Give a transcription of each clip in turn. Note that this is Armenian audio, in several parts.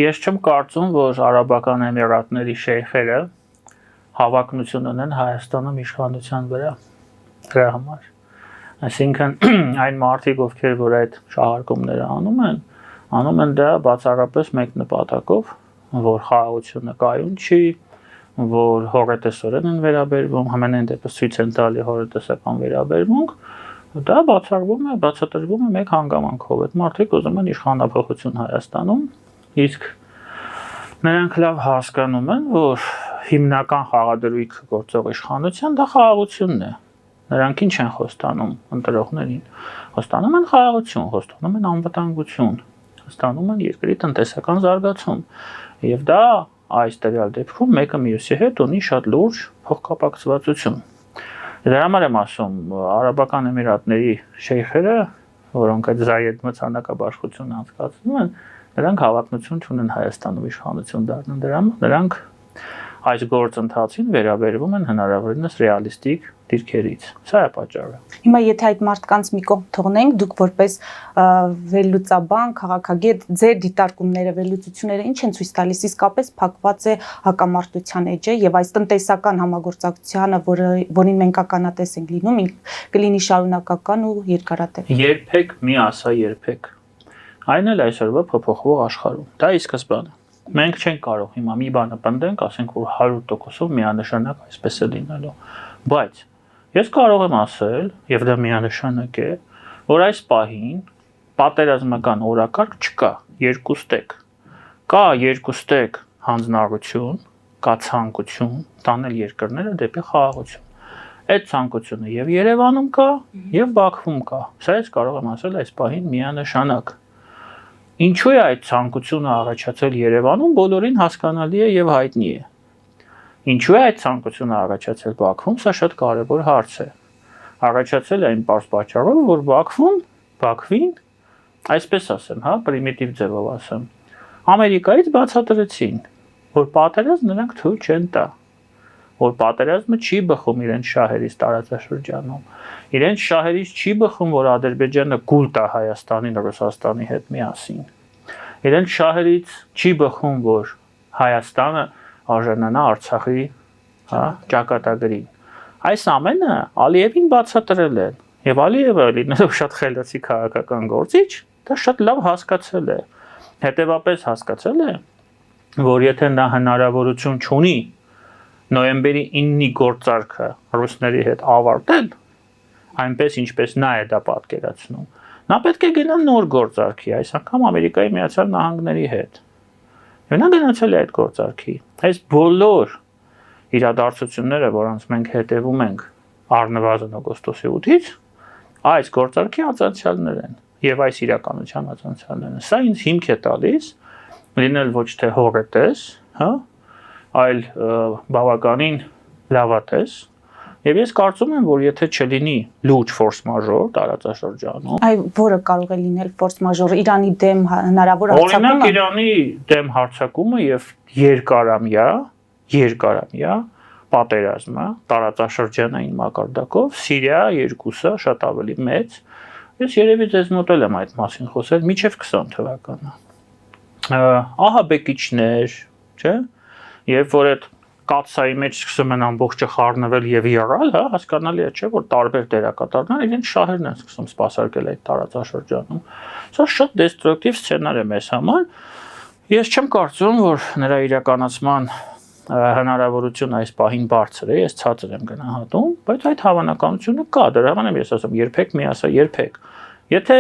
Ես չեմ կարծում, որ Արաբական Էմիրատների շեյխերը հավակնություն ունեն Հայաստանում իշխանության վրա դրա համար։ Այսինքն այն մարդիկ, ովքեր որ այդ շահարկումները անում են դա բացառապես մեկ նպատակով, որ խաղաղությունը կայուն չի, որ հորետեսորեն են վերաբերվում, համենայն դեպս ցույց են տալի հորետեսական վերաբերմունք, դա բացատրվում է մեկ հանգամանքով։ Այդ մարդիկ ուզում են իշխանափոխություն Հայաստանում, իսկ նրանք լավ հասկանում են, որ հիմնական խաղադրույքը գործող իշխանության դա խաղաղությունն է։ Նրանք ինչ են խոստանում ընտրողներին։ Խոստանում են խաղաղություն, խոստանում են անվտանգություն, խոստանում են երկրի տնտեսական զարգացում։ Եվ դա այս տվյալ դեպքում մեկը մյուսի հետ ունի շատ լուրջ փոխկապակցվածություն։ Դրա համար եմ ասում, Արաբական Էմիրատների շեյխերը, որոնք այդ Զայեդ մրցանակաբաշխությունը անցկացնում են, նրանք հավակնություն չունեն Հայաստանում իշխանություն դառնան, նրանք այս գործընթացին վերաբերվում են հնարավորինս ռեալիստիկ դիրքերից։ Սա է պատճառը։ Հիմա եթե այդ մարդկանց մի կողմ թողնենք, դուք որպես վերլուծաբան, քաղաքագետ, ձեր դիտարկումները, վերլուծությունները ինչ են ցույց տալիս, իսկապես փակված է հակամարտության էջը եւ այս տնտեսական համագործակցությունը, որին մենք ականատես ենք լինում, կլինի շարունակական ու երկարատև։ Երբեք մի ասա երբեք։ Այն էլ այսօրվա փոփոխվող աշխարհում։ Դա ի սկզբանե։ Մենք չենք կարող հիմա մի բանը պնդենք, ասենք որ 100%-ով միանշանակ այսպես է լինելու։ Բայց ես կարող եմ ասել, եւ դա միանշանակ է, որ այս պահին պատերազմական օրակարգ չկա, երկուստեք։ Կա երկուստեք հանձնառություն, կա ցանկություն տանել երկրները դեպի խաղաղություն։ Այդ ցանկությունը եւ Երևանում կա, եւ Բաքվում կա։ Սա ես կարող եմ ասել այս պահին միանշանակ։ Ինչու է այդ ցանկությունը առաջացել Երևանում, բոլորին հասկանալի է եւ հայտնի է։ Ինչու է այդ ցանկությունը առաջացել Բաքվում, սա շատ կարևոր հարց է։ Առաջացել է այն պարզ պատճառով, որ Բաքվին, այսպես ասեմ, պրիմիտիվ ձևով ասեմ, Ամերիկայից բացատրեցին, որ պատերազմ նրանք թույլ չեն տա, որ պատերազմը չի բխում իրենց շահերից տարածաշրջանում, իրենց շահերից չի բխում, որ Ադրբեջանը գուլ տա Հայաստանին, Ռուսաստանի հետ միասին, իրենց շահերից չի բխում, որ Հայաստանը արժանանա Արցախի ճակատագրին։ Այս ամենը Ալիևին բացատրել են, եւ Ալիևը լինելով շատ խելացի քաղաքական գործիչ, դա շատ լավ հասկացել է, հետեւապես հասկացել է, որ եթե նա հնարավորություն չունի նոյեմբերի 9-ի գործարքը ռուսների հետ ավարտել, այնպես ինչպես նա է դա պատկերացնում, նա պետք է գնա նոր գործարքի, այս անգամ Ամերիկայի Միացյալ Նահանգների հետ։ Եվ նա գնացել է այդ գործարքի։ Այս բոլոր իրադարձությունները, որոնց մենք հետևում ենք առնվազն օգոստոսի 8-ից, այս գործարքի ածանցյալներ են եւ այս իրականության ածանցյալներ են։ Սա ինձ հիմք է տալիս լինել ոչ թե հողետես, այլ բավականին լավատես, եւ ես կարծում եմ, որ եթե չլինի լուրջ ֆորս մաժոր տարածաշրջանում, այ որը կարող է լինել ֆորս մաժորը, Իրանի դեմ հնարավոր հարձակումը, օրինակ Իրանի դեմ հարձակումը եւ երկարամյա պատերազմը տարածաշրջանային մակարդակով, Սիրիա 2-ը շատ ավելի մեծ, ես երևի ձեզ մոտել եմ այդ մասին խոսել մինչեւ 20 թվականը։ Ահաբեկիչներ, չէ՞, երբ որ այդ կաթսայի մեջ սկսում են ամբողջը խառնվել եւ եռալ, հասկանալի է, չէ՞, որ տարբեր դերակատարներ իրենց շահերն են սկսում սպասարկել այդ տարածաշրջանում։ Սա շատ դեստրուկտիվ սցենար է մեզ համար։ Ես չեմ կարծում, որ նրա իրականացման հնարավորությունը այս պահին բարձր է, ես ցածր եմ գնահատում, բայց այդ հավանականությունը կա, դրա համար եմ ես ասում, երբեք մի ասա, երբեք։ Եթե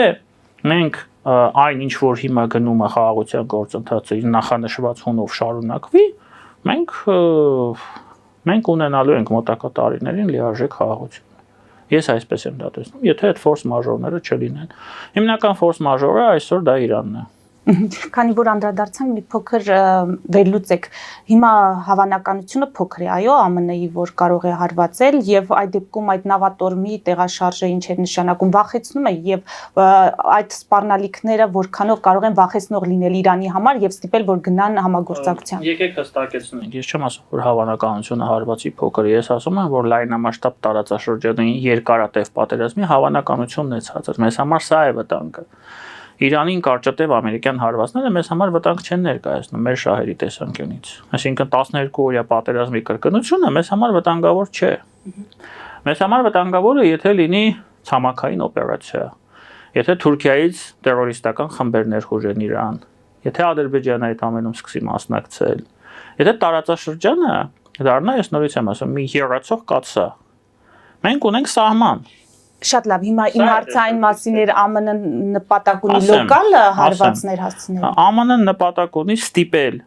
մենք այն ինչ որ հիմա գնում է խաղաղության գործընթացը իր նախանշված հունով շարունակվի, մենք ունենալու ենք մոտակա տարիներին լիարժեք խաղաղություն։ Ես այսպես եմ դա տեսնում, եթե այդ ֆորս մաժորները չլինեն։ Հիմնական ֆորս մաժորը այսօր դա Իրանն է։ Քանի որ անդրադարձանք մի փոքր վերլուծեք, հիմա հավանականությունը փոքր է, այո, ԱՄՆ-ի, որ կարող է հարվածել եւ այդ դեպքում այդ նավատորմի տեղաշարժը ինչ է նշանակում, վախեցնում է եւ այդ սպառնալիքները որքանով կարող են վախեցնող լինել Իրանի համար եւ ստիպել, որ գնան համագործակցության։ Եկեք հստակեցնենք, ես չեմ ասում, որ հավանականությունը հարվածի փոքր է, ես ասում եմ, որ լայնամասշտաբ տարածաշրջանային երկարատև պատերազմի հավանականությունն է ցածր, մեզ համար սա է վտանգը։ Իրանին կարճատև ամերիկյան հարվածները մեզ համար վտանգ չեն ներկայացնում մեր շահերի տեսանկյունից։ Այսինքն 12 օրյա պատերազմի կրկնությունը մեզ համար վտանգավոր չէ։ Մեզ համար վտանգավորը եթե լինի ցամաքային օպերացիա, եթե Թուրքիայից terroristական խմբեր ներխուժեն Իրան, եթե Ադրբեջանը այդ ամենում սկսի մասնակցել, եթե տարածաշրջանը դառնա, ես նորից եմ ասում, մի եռացող կաթսա։ Մենք ունենք սահման։ Շատ լավ, հիմա իմ հարցը այն մասին էր ԱՄՆ նպատակ ունի լոկալ հարվածներ հասցնել։ ԱՄՆ նպատակ ունի ստիպել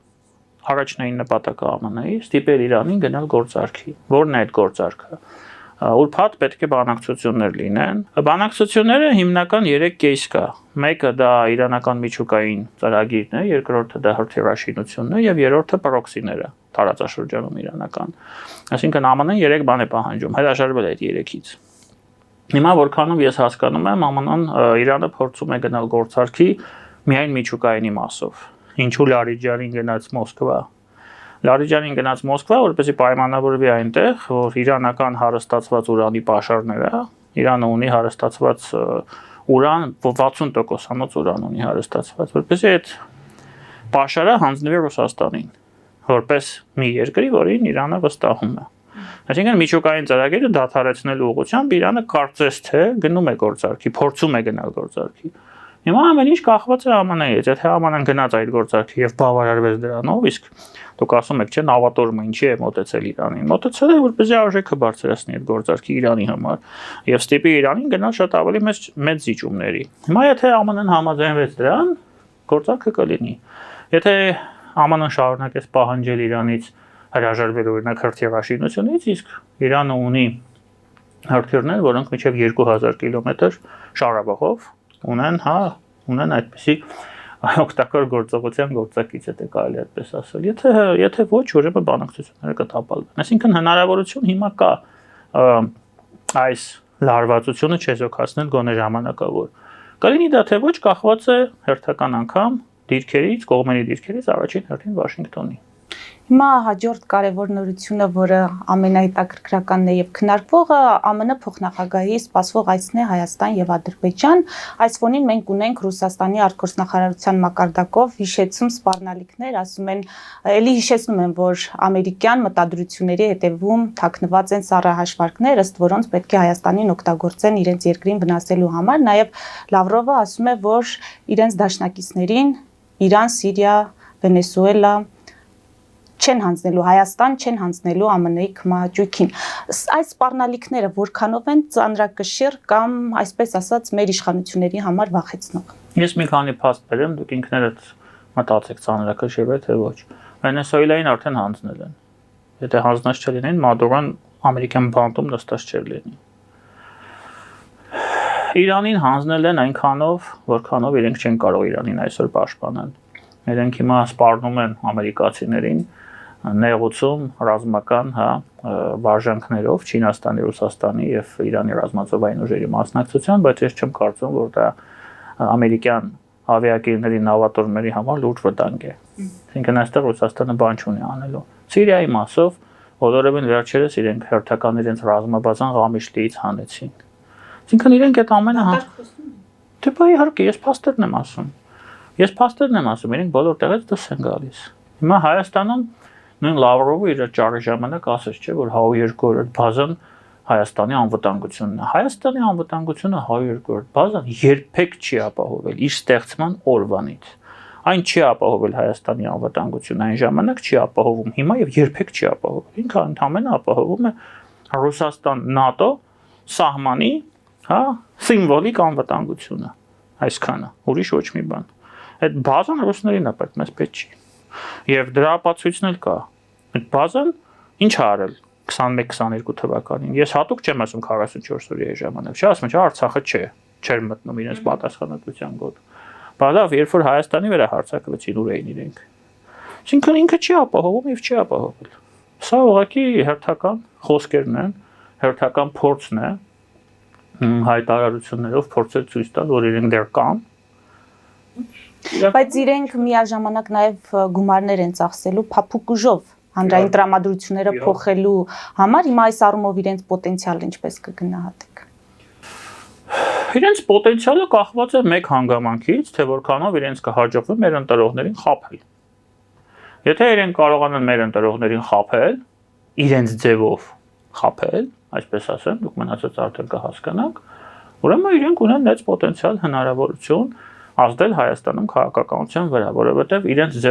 առաջնային նպատակը ԱՄՆ-ի, ստիպել Իրանին գնալ գործարքի։ Որն է այդ գործարքը։ Ուրբաթ պետք է բանակցություններ լինեն։ Բանակցությունները հիմնական 3 կեյս կա։ Մեկը դա իրանական միջուկային ծրագիրն է, երկրորդը դա հրթիռաշինությունն է եւ երրորդը պրոքսիները տարածաշրջանում իրանական։ Այսինքն ԱՄՆ-ն 3 բան է պահանջում, հրաժարվել է այդ 3-ից։ Հիմա որքանով ես հասկանում եմ, ԱՄՆ-ն Իրանը փորձում է գնալ գործարքի միայն միջուկայինի մասով։ Ինչու Լարիջանին գնաց Մոսկվա։ Լարիջանին գնաց Մոսկվա, որպեսզի պայմանավորվի այնտեղ, որ իրանական հարստացված ուրանի պաշարները, Իրանը ունի հարստացված ուրան 60%-անոց ուրան ունի հարստացված, որպեսզի այդ պաշարը հանձնվի Ռուսաստանին, որպես մի երկրի, որին Իրանը վստահում է։ Այսինքն միջուկային ծրագիրը դադարեցնելու ուղղությամբ Իրանը կարծես թե գնում է գործարքի, փորձում է գնալ գործարքի։ Հիմա ամեն ինչ կախված է ԱՄՆ-ից, եթե ԱՄՆ-ն գնաց այդ գործարքի եւ բավարարվեց դրանով, իսկ դուք ասում եք, չէ, նավատորմը ինչի է մոտեցել Իրանին։ Մոտեցել է, որպեսզի արժեքը բարձրացնի այդ գործարքի Իրանի համար եւ ստիպի Իրանին գնալ շատ ավելի մեծ զիջումների։ Հիմա եթե ԱՄՆ-ն համաձայնվեց դրան, գործարքը կլինի։ Եթե ԱՄՆ-ն շարունակեց պահանջել Իրանից հրաժարվել օրինակ հրթիռաշինությունից, իսկ Իրանը ունի հրթիռներ, որոնք մինչև 2000 կիլոմետր շարավղով ունեն այդպիսի օգտակար գործողության գործակից, եթե կարելի է այդպես ասել։ Եթե ոչ, ուրեմն բանակցությունները կտապալվեն։ Այսինքն հնարավորություն հիմա կա այս լարվածությունը չեզոքացնել գոնե ժամանակավոր։ Կլինի դա թե ոչ, կախված է հերթական անգամ դիրքերից, կողմերի դիրքերից առաջին հերթին Վաշինգտոնի։ Հիմա հաջորդ կարևոր նորությունը, որը ամենահետաքրքրականն է եւ քննարկվողը, ԱՄՆ փոխնախագահի սպասվող այցն է Հայաստան եւ Ադրբեջան։ Այս ֆոնին մենք ունենք Ռուսաստանի արտգործնախարարության մակարդակով հիշեցում սպառնալիքներ, ասում են, ելի հիշեցնում են, որ ամերիկյան մտադրությունների հետևում թաքնված են սառահաշվարկներ, ըստ որոնց պետք է Հայաստանին օգտագործեն իրենց երկրին վնասելու համար։ Նաեւ Լավրովը ասում է, որ իրենց դաշնակիցներին Իրան, Սիրիա, Վենեսուելա չեն հանձնելու Հայաստան, չեն հանձնելու ԱՄՆ-ի քմահաճույքին։ Այս սպառնալիքները որքանով են ծանրակշիռ կամ այսպես ասած մեր իշխանությունների համար վախեցնող։ Ես մի քանի փաստ բերեմ, դուք ինքներդ մտածեք ծանրակշիռ է թե ոչ։ Վենեսուելային արդեն հանձնել են։ Եթե հանձնած չլինեն, Մադուրոն ամերիկյան բանտում նստած չէր լինի։ Իրանին հանձնել են այնքանով, որքանով իրենք չեն կարող Իրանին այսօր պաշտպանել։ Իրենք հիմա սպառնում են ամերիկացիներին նեղուցում ռազմական, վարժանքներով Չինաստանի, Ռուսաստանի եւ Իրանի ռազմածովային ուժերի մասնակցության, բայց ես չեմ կարծում, որ դա ամերիկյան ավիակիրների նավատորմերի համար լուրջ վտանգ է։ Այսինքն այստեղ Ռուսաստանը բան չունի անելու։ Սիրիայի մասով բոլորովին վերջերս իրենք հերթական իրենց ռազմաբազան Ղամիշլիից հանեցին։ Այսինքն իրենք այդ ամենը Դե բա իհարկե, ես փաստերն եմ ասում։ Իրենք բոլոր տեղից դուրս են գալիս։ Հիմա Հայաստանում նույն Լավրովը իր ճարի ժամանակ ասեց, չէ, որ 102-րդ բազան Հայաստանի անվտանգությունն է։ Հայաստանի անվտանգությունը 102-րդ բազան երբեք չի ապահովել իր ստեղծման օրվանից։ Այն չի ապահովել Հայաստանի անվտանգությունը այն ժամանակ, չի ապահովում հիմա եւ երբեք չի ապահովել։ Ինքը ընդհանրապես ապահովում է Ռուսաստան-ՆԱՏՕ սահմանի, սիմվոլիկ անվտանգությունը, այսքանը, ուրիշ ոչ մի բան։ Այդ բազան ռուսներին է պետք, մեզ պետք չի։ Եվ դրա ապացույցն էլ կա։ Այդ բազան ինչ ա արել 21-22 թվականին։ Ես հատուկ չեմ ասում 44 օրյա ժամանակ, չէ, ասում եմ, Արցախը չէր մտնում իրենց պատասխանատվության գոտ։ Բայց երբ որ Հայաստանի վրա հարձակվեցին, ուր էին իրենք։ Այսինքն ինքը չի ապահովում եւ չի ապահովել։ Սա ուղղակի հերթական խոսքերն են, հերթական փորձն է հայտարարություններով փորձել ցույց տալ, որ իրենք դեռ կան։ Բայց իրենք միաժամանակ նաև գումարներ են ծախսելու փափուկ ուժով հանրային տրամադրությունները փոխելու համար, հիմա այս առումով իրենց պոտենցիալը ինչպես կգնահատեք։ Իրենց պոտենցիալը կախված է մեկ հանգամանքից, թե որքանով իրենց կհաջողվի մեր ընտրողներին խաբել։ Եթե իրենք կարողանան մեր ընտրողներին խաբել, իրենց ձևով խաբել, այսպես ասեմ, դուք մնացած արդեն կհասկանաք, ուրեմն իրենք ունեն մեծ պոտենցիալ հնարավորություն ազդել Հայաստանում քաղաքականության վրա, որովհետև իրենց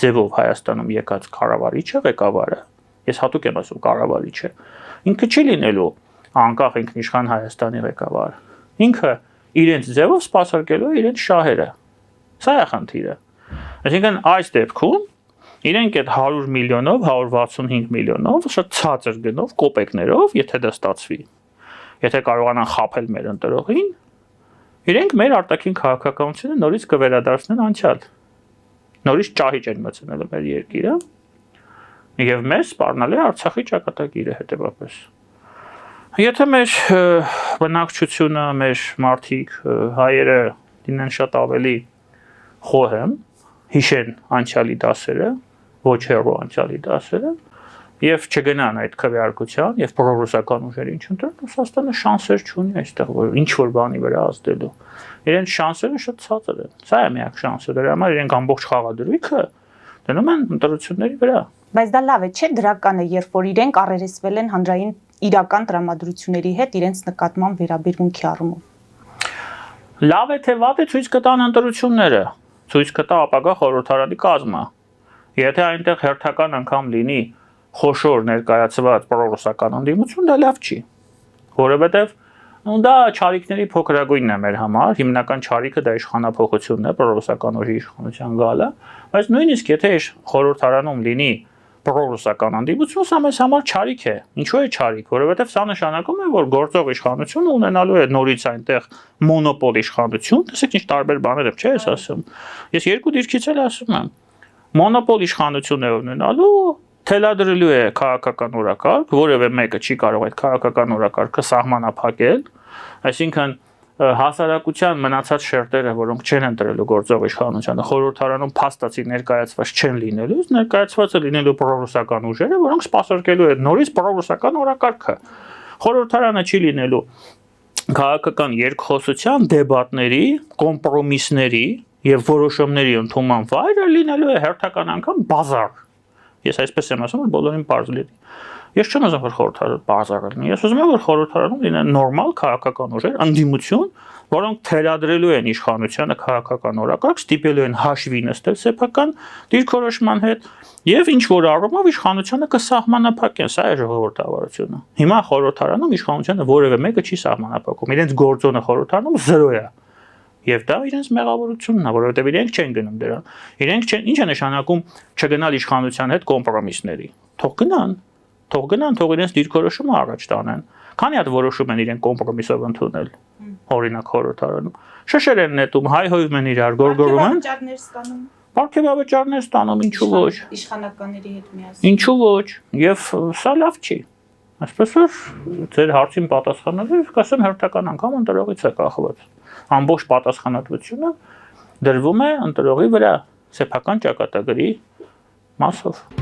ձևով Հայաստանում եկած կառավարիչը, ղեկավարը, ես հատուկ եմ ասում կառավարիչը, ինքը չի լինելու անկախ ինքնիշխան Հայաստանի ղեկավար։ Ինքը իրենց ձևով սպասարկելու է իրենց շահերը։ Սա է խնդիրը։ Այսինքն այս դեպքում իրենք այդ 100 միլիոնով, 165 միլիոնով, շատ ցածր գնով, կոպեկներով, եթե դա ստացվի, եթե կարողանան խաբել մեր ընտրողին, իրենք մեր արտաքին քաղաքականությունը նորից կվերադարձնեն անցյալ։ Նորից ճահիճ են մտցնելու մեր երկիրը եւ մեզ սպառնալու է Արցախի ճակատագիրը հետեւապես։ Եթե մեր բնակչությունը, մեր մարդիկ, հայերը լինեն շատ ավելի խոհեմ, հիշեն անցյալի դասերը, ոչ հեռու անցյալի դասերը, եւ չգնան այդ քվեարկության եւ պրոռուսական ուժերին չընտրեն, Ռուսաստանը շանսեր չունի այստեղ, որ ինչ որ բանի վրա ազդելու։ Իրենց շանսերը շատ ցածր են։ Սա է միակ շանսը, դրա համար իրենք ամբողջ խաղադրույքը դնում են ընտրությունների վրա։ Բայց դա լավ է, չէ՞, դրական է, երբ որ իրենք առերեսվել են հանրային իրական տրամադրությունների հետ իրենց նկատմամբ վերաբերմունքի առումով։ Լավ է թե վատ է ցույց կտան ընտրությունները, ցույց կտա ապագա խորհրդարանի կազմը։ Եթե այնտեղ հերթական անգամ լինի խոշոր ներկայացված պրոռուսական ընդդիմություն, դա լավ չի, որովհետև դա չարիքների փոքրագույնն է մեր համար, հիմնական չարիքը դա իշխանափոխությունն է, պրոռուսական ուժի իշխանության գալը, բայց նույնիսկ եթե խորհրդարանում լինի պրոռուսական ընդդիմություն, սա մեզ համար չարիք է։ Ինչու է չարիք, որովհետև սա նշանակում է, որ գործող իշխանությունը ունենալու է նորից այնտեղ մոնոպոլ իշխանություն, տեսեք ինչ տարբեր բաներ եմ, չէ՞ ես ասում։ Ես երկու դիրքից էլ ասում եմ, մոնոպոլ իշխանություն է ունենալու, թելադրելու է քաղաքական օրակարգ, որևէ մեկը չի կարող այդ քաղաքական օրակարգը սահմանափակել, այսինքն հասարակության մնացած շերտերը, որոնք չեն ընտրելու գործող իշխանությանը, խորհրդարանում փաստացի ներկայացված չեն լինելու, ներկայացված է լինելու պրոռուսական ուժերը, որոնք սպասարկելու են նորից պրոռուսական օրակարգը։ Խորհրդարանը չի լինելու քաղաքական երկխոսության, դեբատների, կոմպրոմիսների եւ որոշումների ընդունման վայրը, լինելու է հերթական անգամ բազար։ Ես այսպես եմ ասում, որ բոլորին պարզ լինի։ Ես չեմ ուզում, որ խորհրդարանը բազար լինի։ Ես ուզում եմ, որ խորհրդարանում լինեն նորմալ քաղաքական ուժեր, ընդդիմություն, որոնք թելադրելու են իշխանությանը քաղաքական օրակարգ, ստիպելու են հաշվի նստել սեփական դիրքորոշման հետ եւ ինչ որ առումով իշխանությանը կսահմանափակեն։ Սա է ժողովրդավարությունը։ Հիմա խորհրդարանում իշխանությանը որևէ մեկը չի սահմանափակում։ Իրենց գործոնը խորհրդարանում 0 է։ Եվ դա իրենց մեղավորությունն է, որովհետև իրենք չեն գնում դրան։ Իրենք չեն, ինչ է նշանակում չգնալ իշխանության հետ կոմպրոմիսների։ Թող գնան, թող իրենց դիրքորոշումը առաջ տանեն։ Քանի հատ որոշում են իրենք կոմպրոմիսով ընդունել, օրինակ խորհրդարանում։ Շշեր են նետում, հայհոյում են իրար, գորգորում են։ Պարգևավճարներ ստանում, ինչու ոչ։ Իշխանականների հետ միասին։ Ինչու ոչ։ Եվ սա լավ չի։ Այսպես որ ձեր հարցին պատասխանելով կասեմ հերթական անգամ ընտրողից է կախված։ Ամբողջ պատասխանատվությունը դրվում է ընտրողի վրա սեփական ճակատագրի մասով։